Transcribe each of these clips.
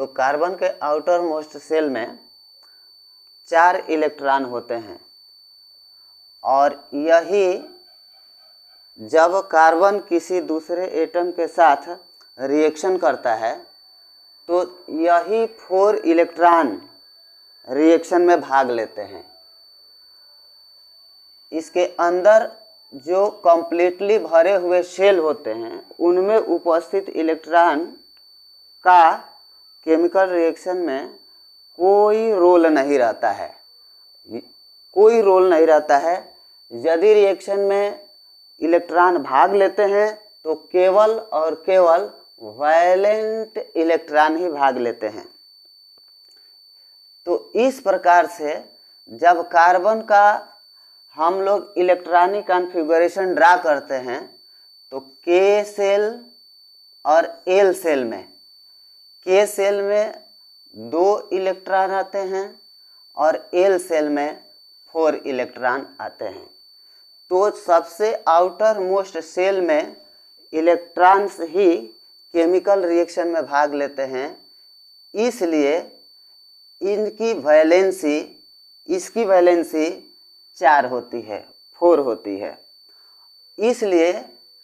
तो कार्बन के outer most shell में 4 इलेक्ट्रॉन होते हैं और यही जब कार्बन किसी दूसरे एटम के साथ रिएक्शन करता है तो यही 4 इलेक्ट्रॉन रिएक्शन में भाग लेते हैं। इसके अंदर जो कम्प्लीटली भरे हुए सेल होते हैं उनमें उपस्थित इलेक्ट्रॉन का केमिकल रिएक्शन में कोई रोल नहीं रहता है, कोई रोल नहीं रहता है। यदि रिएक्शन में इलेक्ट्रॉन भाग लेते हैं तो केवल और केवल वैलेंट इलेक्ट्रॉन ही भाग लेते हैं। तो इस प्रकार से जब कार्बन का हम लोग इलेक्ट्रॉनिक कॉन्फ़िगरेशन ड्रा करते हैं तो के सेल और एल सेल में, के सेल में 2 इलेक्ट्रॉन आते हैं और एल सेल में 4 इलेक्ट्रॉन आते हैं। तो सबसे आउटर मोस्ट सेल में इलेक्ट्रॉन्स ही केमिकल रिएक्शन में भाग लेते हैं, इसलिए इनकी वैलेंसी, इसकी वैलेंसी 4 होती है, 4 होती है। इसलिए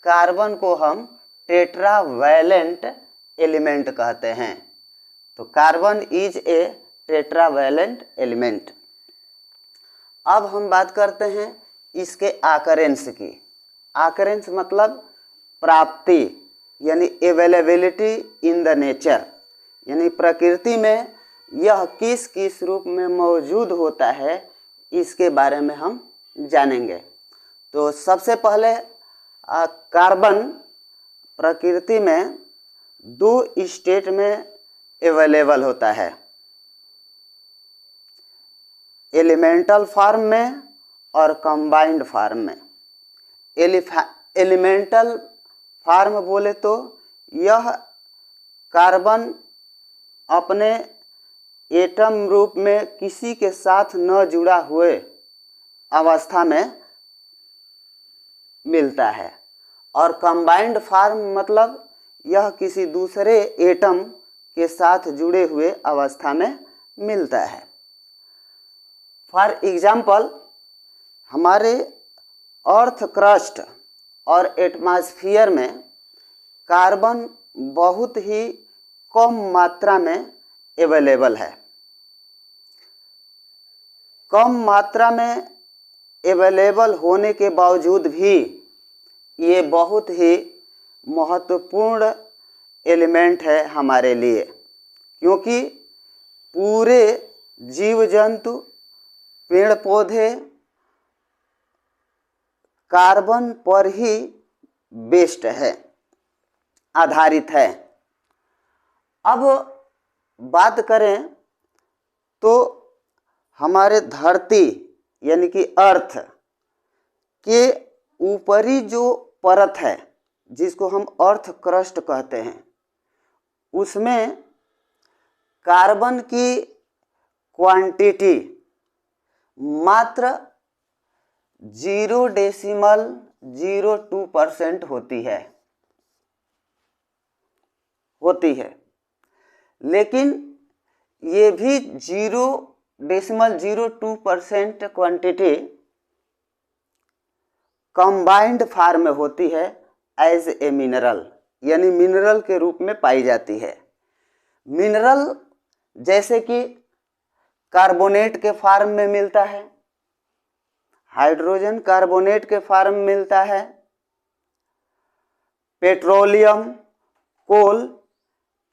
कार्बन को हम टेट्रावैलेंट एलिमेंट कहते हैं। तो carbon is a tetravalent element. अब हम बात करते हैं इसके आकरेंस की। आकरेंस मतलब प्राप्ति, यानी अवेलेबिलिटी इन द नेचर, यानी प्रकृति में यह किस किस रूप में मौजूद होता है इसके बारे में हम जानेंगे। तो सबसे पहले कार्बन प्रकृति में 2 स्टेट में अवेलेबल होता है, एलिमेंटल फॉर्म में और कंबाइंड फॉर्म में। एलिमेंटल फॉर्म बोले तो यह कार्बन अपने एटम रूप में किसी के साथ न जुड़ा हुए अवस्था में मिलता है, और कंबाइंड फॉर्म मतलब यह किसी दूसरे एटम के साथ जुड़े हुए अवस्था में मिलता है। फॉर एग्जाम्पल, हमारे अर्थ क्रस्ट और एटमॉस्फेयर में कार्बन बहुत ही कम मात्रा में अवेलेबल है। कम मात्रा में अवेलेबल होने के बावजूद भी ये बहुत ही महत्वपूर्ण एलिमेंट है हमारे लिए, क्योंकि पूरे जीव जंतु, पेड़ पौधे कार्बन पर ही बेस्ड है, आधारित है। अब बात करें तो हमारे धरती यानी कि अर्थ के ऊपरी जो परत है जिसको हम अर्थ क्रस्ट कहते हैं, उसमें कार्बन की क्वांटिटी मात्र 0.02% होती है। लेकिन ये भी 0.02% क्वांटिटी कंबाइंड फॉर्म में होती है एज ए मिनरल, यानी मिनरल के रूप में पाई जाती है। मिनरल जैसे कि कार्बोनेट के फॉर्म में मिलता है, हाइड्रोजन कार्बोनेट के फॉर्म में मिलता है, पेट्रोलियम, कोल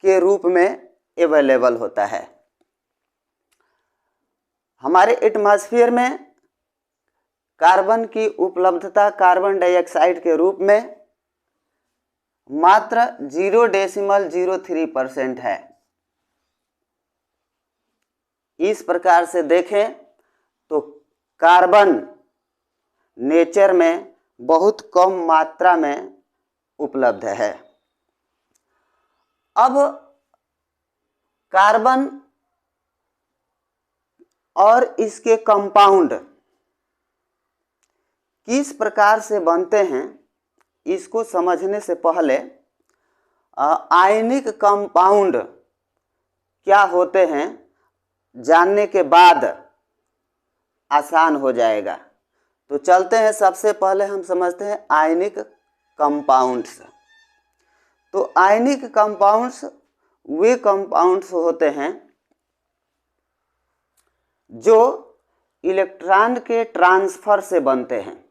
के रूप में अवेलेबल होता है। हमारे एटमॉस्फेयर में कार्बन की उपलब्धता कार्बन डाइऑक्साइड के रूप में मात्र 0.03% है। इस प्रकार से देखें तो कार्बन नेचर में बहुत कम मात्रा में उपलब्ध है। अब कार्बन और इसके कंपाउंड किस प्रकार से बनते हैं इसको समझने से पहले आयनिक कंपाउंड क्या होते हैं जानने के बाद आसान हो जाएगा। तो चलते हैं, सबसे पहले हम समझते हैं आयनिक कंपाउंड्स। तो आयनिक कंपाउंड्स वे कंपाउंड्स होते हैं जो इलेक्ट्रॉन के ट्रांसफर से बनते हैं।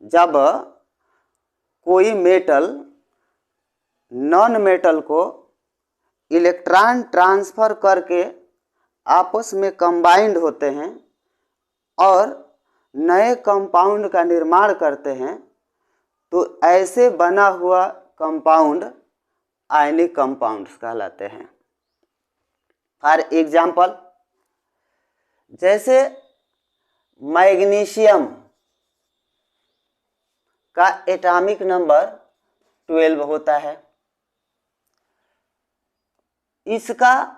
जब कोई मेटल नॉन मेटल को इलेक्ट्रॉन ट्रांसफर करके आपस में कंबाइंड होते हैं और नए कंपाउंड का निर्माण करते हैं, तो ऐसे बना हुआ कंपाउंड आयनिक कंपाउंड्स कहलाते हैं। फॉर एग्जाम्पल, जैसे मैग्नीशियम का एटॉमिक नंबर 12 होता है। इसका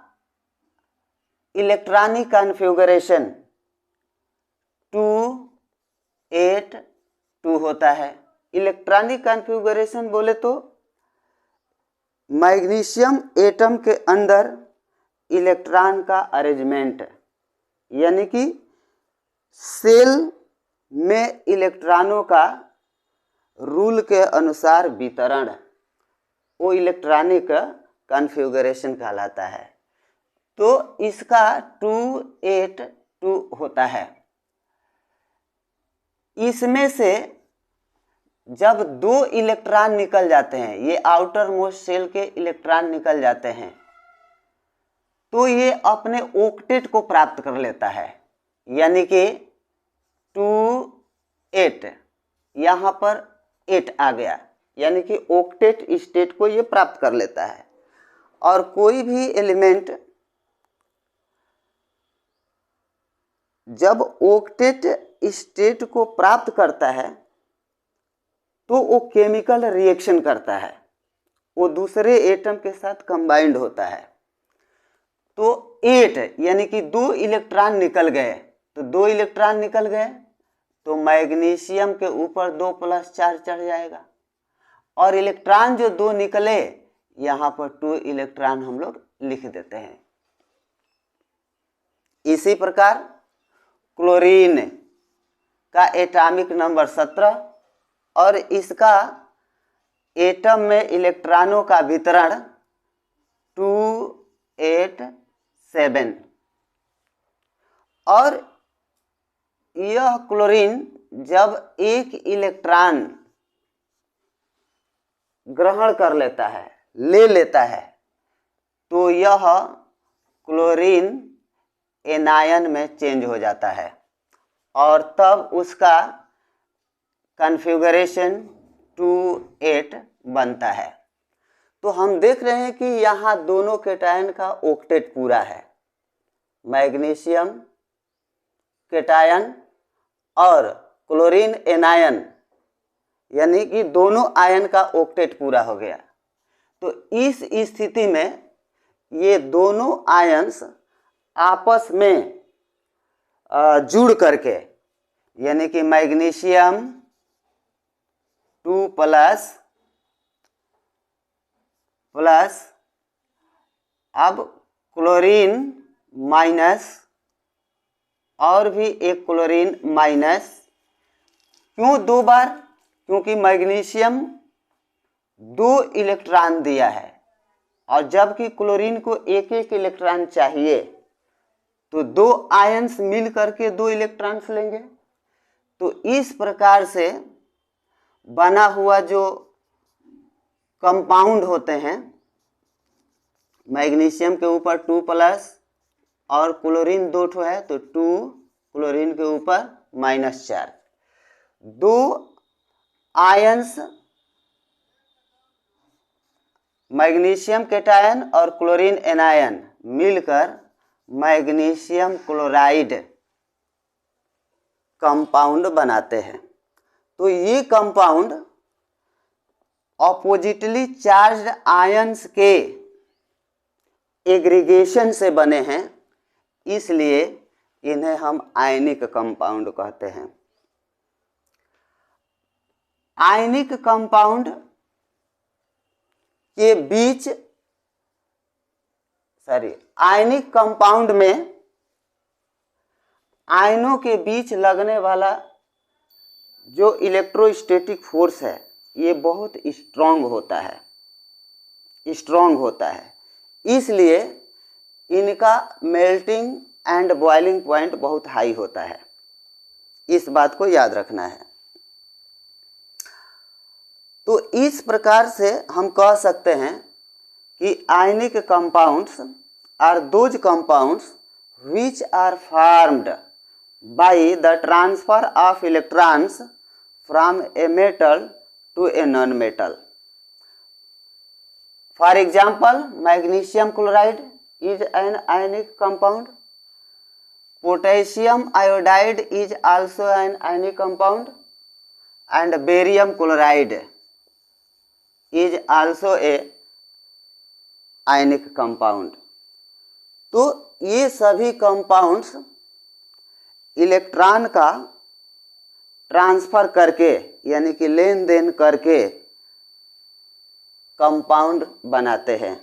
इलेक्ट्रॉनिक कॉन्फ़िगरेशन 282 होता है। इलेक्ट्रॉनिक कॉन्फ़िगरेशन बोले तो मैग्नीशियम एटम के अंदर इलेक्ट्रॉन का अरेंजमेंट, यानी कि सेल में इलेक्ट्रॉनों का रूल के अनुसार वितरण, वो इलेक्ट्रॉनिक कॉन्फ़िगरेशन कहलाता है। तो इसका 282 होता है। इसमें से जब 2 इलेक्ट्रॉन निकल जाते हैं, ये आउटर मोस्ट सेल के इलेक्ट्रॉन निकल जाते हैं, तो ये अपने ऑक्टेट को प्राप्त कर लेता है, यानी कि 28 यहाँ पर 8 आ गया, यानी कि ऑक्टेट स्टेट को ये प्राप्त कर लेता है। और कोई भी एलिमेंट जब ऑक्टेट स्टेट को प्राप्त करता है तो वो केमिकल रिएक्शन करता है, वो दूसरे एटम के साथ कंबाइंड होता है। तो 8 यानी कि 2 इलेक्ट्रॉन निकल गए, तो 2 इलेक्ट्रॉन निकल गए तो मैग्नीशियम के ऊपर 2 + 4 चढ़ जाएगा, और इलेक्ट्रॉन जो 2 निकले यहाँ पर 2 इलेक्ट्रॉन हम लोग लिख देते हैं। इसी प्रकार क्लोरीन का एटॉमिक नंबर 17 और इसका एटम में इलेक्ट्रॉनों का वितरण 287। और यह क्लोरीन जब एक इलेक्ट्रॉन ग्रहण कर लेता है, ले लेता है, तो यह क्लोरीन एनायन में चेंज हो जाता है और तब उसका कॉन्फ़िगरेशन 28 बनता है। तो हम देख रहे हैं कि यहाँ दोनों केटायन का ऑक्टेट पूरा है, मैग्नीशियम केटायन और क्लोरीन एनायन, यानी कि दोनों आयन का ऑक्टेट पूरा हो गया। तो इस स्थिति में ये दोनों आयन्स आपस में जुड़ करके, यानी कि मैग्नीशियम 2 प्लस अब क्लोरीन माइनस और भी एक क्लोरीन माइनस। क्यों 2 बार? क्योंकि मैग्नीशियम 2 इलेक्ट्रॉन दिया है और जबकि क्लोरीन को एक एक इलेक्ट्रॉन चाहिए, तो 2 आयन्स मिल करके 2 इलेक्ट्रॉन्स लेंगे। तो इस प्रकार से बना हुआ जो कंपाउंड होते हैं, मैग्नीशियम के ऊपर 2 प्लस और क्लोरीन 2 ठो है तो 2 क्लोरीन के ऊपर -4, 2 आयन्स मैग्नीशियम केटायन और क्लोरीन एनायन मिलकर मैग्नीशियम क्लोराइड कंपाउंड बनाते हैं। तो ये कंपाउंड ऑपोजिटली चार्ज्ड आयन्स के एग्रीगेशन से बने हैं, इसलिए इन्हें हम आयनिक कंपाउंड कहते हैं। आयनिक कंपाउंड के बीच आयनिक कंपाउंड में आयनों के बीच लगने वाला जो इलेक्ट्रोस्टैटिक फोर्स है ये बहुत स्ट्रांग होता है, इसलिए इनका मेल्टिंग एंड बॉइलिंग पॉइंट बहुत हाई होता है। इस बात को याद रखना है। तो इस प्रकार से हम कह सकते हैं कि ionic compounds are those compounds which are formed by the transfer of electrons from a metal to a non-metal. For example, magnesium chloride is an ionic compound. Potassium iodide is also an ionic compound, and barium chloride is also a ionic compound. तो ये सभी compounds electron का transfer करके यानी कि लेन then करके compound बनाते हैं,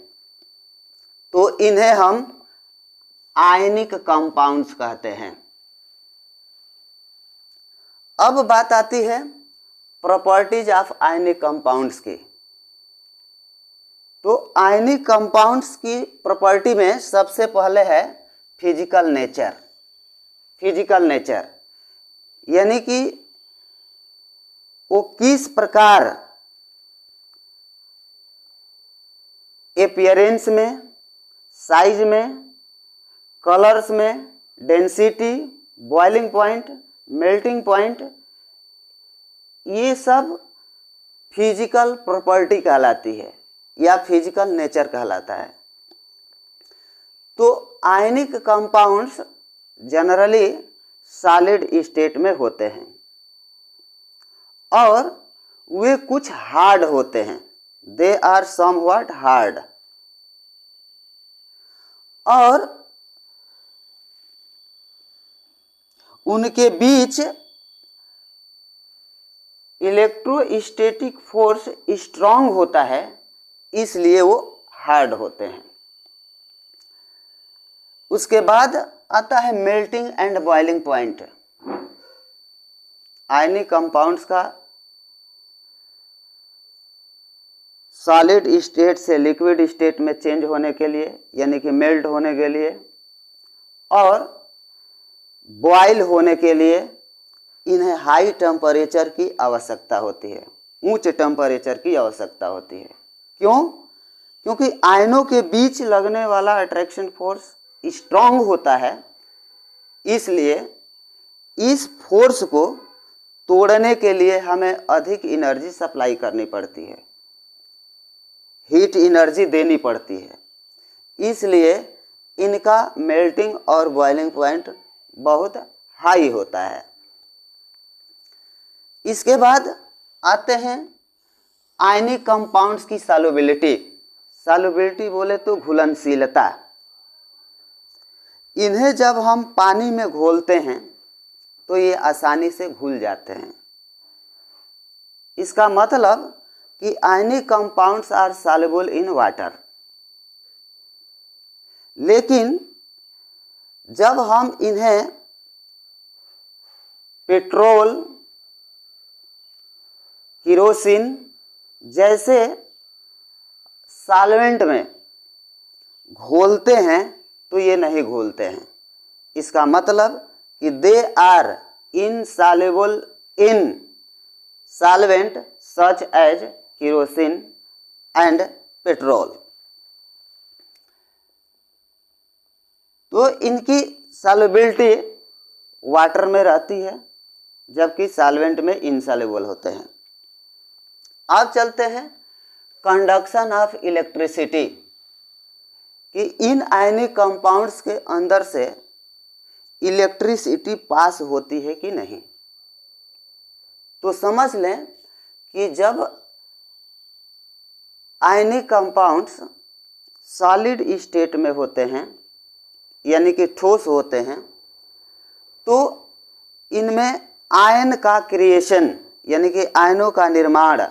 तो इन्हें हम आयनिक कंपाउंड्स कहते हैं। अब बात आती है प्रॉपर्टीज ऑफ आयनिक कंपाउंड्स की। तो आयनिक कंपाउंड्स की प्रॉपर्टी में सबसे पहले है फिजिकल नेचर, यानी कि वो किस प्रकार अपीयरेंस में, साइज में, कलर्स में, density, boiling point, melting point, ये सब फिजिकल प्रॉपर्टी कहलाती है या फिजिकल नेचर कहलाता है। तो ionic compounds generally solid state में होते हैं और वे कुछ हार्ड होते हैं, दे आर समव्हाट हार्ड, और उनके बीच इलेक्ट्रोस्टैटिक फोर्स स्ट्रांग होता है, इसलिए वो हार्ड होते हैं। उसके बाद आता है melting and boiling point. Ionic compounds का सॉलिड स्टेट से लिक्विड स्टेट में चेंज होने के लिए यानी कि मेल्ट होने के लिए और बॉयल होने के लिए इन्हें हाई टेम्परेचर की आवश्यकता होती है, उच्च टेम्परेचर की आवश्यकता होती है। क्यों? क्योंकि आयनों के बीच लगने वाला अट्रैक्शन फोर्स स्ट्रांग होता है, इसलिए इस फोर्स को तोड़ने के लिए हमें अधिक एनर्जी सप्लाई करनी पड़ती है, हीट एनर्जी देनी पड़ती है, इसलिए इनका मेल्टिंग और बॉइलिंग पॉइंट बहुत हाई होता है। इसके बाद आते हैं आयनिक कंपाउंड्स की सॉल्युबिलिटी बोले तो घुलनशीलता। इन्हें जब हम पानी में घोलते हैं तो ये आसानी से घुल जाते हैं। इसका मतलब कि ionic compounds are soluble in water. लेकिन जब हम इन्हें पेट्रोल, केरोसिन जैसे सॉल्वेंट में घोलते हैं तो ये नहीं घोलते हैं। इसका मतलब कि they are insoluble in solvent such as kerosene and petrol. तो इनकी सॉल्युबिलिटी वाटर में रहती है जबकि सॉल्वेंट में इनसॉल्युबल होते हैं। अब चलते हैं कंडक्शन ऑफ इलेक्ट्रिसिटी कि इन आयनिक कंपाउंड्स के अंदर से इलेक्ट्रिसिटी पास होती है कि नहीं। तो समझ लें कि जब आयनिक कंपाउंड्स सॉलिड स्टेट में होते हैं यानी कि ठोस होते हैं तो इनमें आयन का क्रिएशन यानी कि आयनों का निर्माण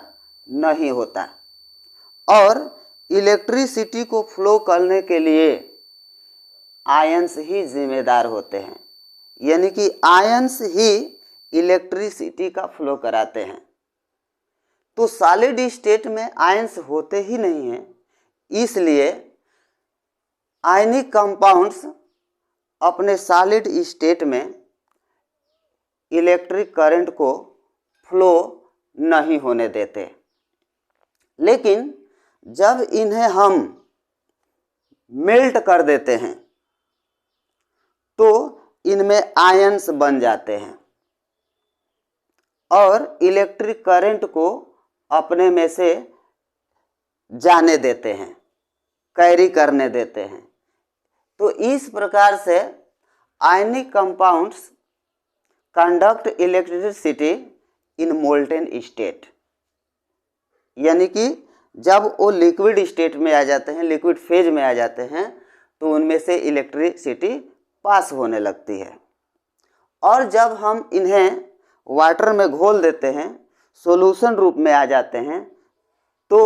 नहीं होता और इलेक्ट्रिसिटी को फ्लो करने के लिए आयंस ही जिम्मेदार होते हैं, यानी कि आयंस ही इलेक्ट्रिसिटी का फ्लो कराते हैं। तो सॉलिड स्टेट में आयंस होते ही नहीं हैं, इसलिए आयनिक कंपाउंड्स अपने सॉलिड स्टेट में इलेक्ट्रिक करंट को फ्लो नहीं होने देते। लेकिन जब इन्हें हम मेल्ट कर देते हैं तो इनमें आयंस बन जाते हैं और इलेक्ट्रिक करंट को अपने में से जाने देते हैं, कैरी करने देते हैं। तो इस प्रकार से ionic compounds conduct electricity in molten state, यानी कि जब वो लिक्विड स्टेट में आ जाते हैं, लिक्विड फेज में आ जाते हैं, तो उनमें से इलेक्ट्रिसिटी पास होने लगती है। और जब हम इन्हें वाटर में घोल देते हैं, सॉल्यूशन रूप में आ जाते हैं, तो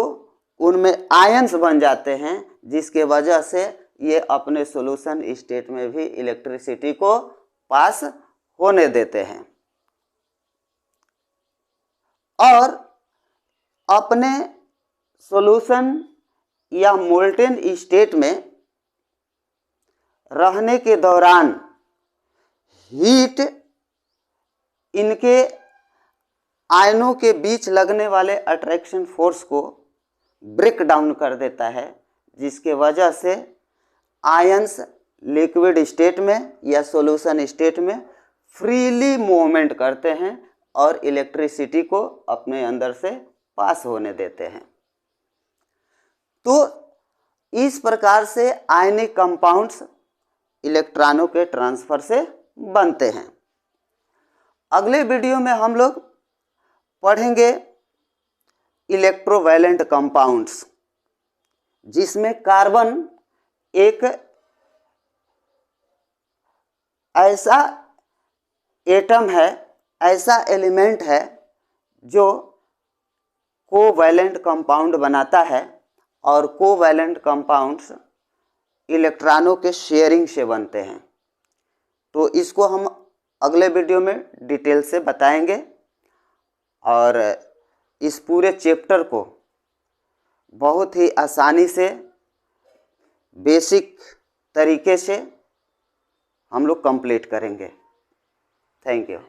उनमें आयंस बन जाते हैं, जिसके वजह से ये अपने सॉल्यूशन स्टेट में भी इलेक्ट्रिसिटी को पास होने देते हैं और अपने सॉल्यूशन या मोल्टेन स्टेट में रहने के दौरान हीट इनके आयनों के बीच लगने वाले अट्रैक्शन फोर्स को ब्रेक डाउन कर देता है, जिसके वजह से आयंस लिक्विड स्टेट में या सॉल्यूशन स्टेट में फ्रीली मूवमेंट करते हैं और इलेक्ट्रिसिटी को अपने अंदर से पास होने देते हैं। तो इस प्रकार से आयनिक कंपाउंड्स इलेक्ट्रॉनों के ट्रांसफर से बनते हैं। अगले वीडियो में हम लोग पढ़ेंगे इलेक्ट्रोवैलेंट कंपाउंड्स, जिसमें कार्बन एक ऐसा एटम है, ऐसा एलिमेंट है जो कोवैलेंट कंपाउंड बनाता है और कोवैलेंट कंपाउंड्स इलेक्ट्रॉनों के शेयरिंग से बनते हैं। तो इसको हम अगले वीडियो में डिटेल से बताएंगे और इस पूरे चैप्टर को बहुत ही आसानी से बेसिक तरीके से हम लोग कंप्लीट करेंगे। Thank you.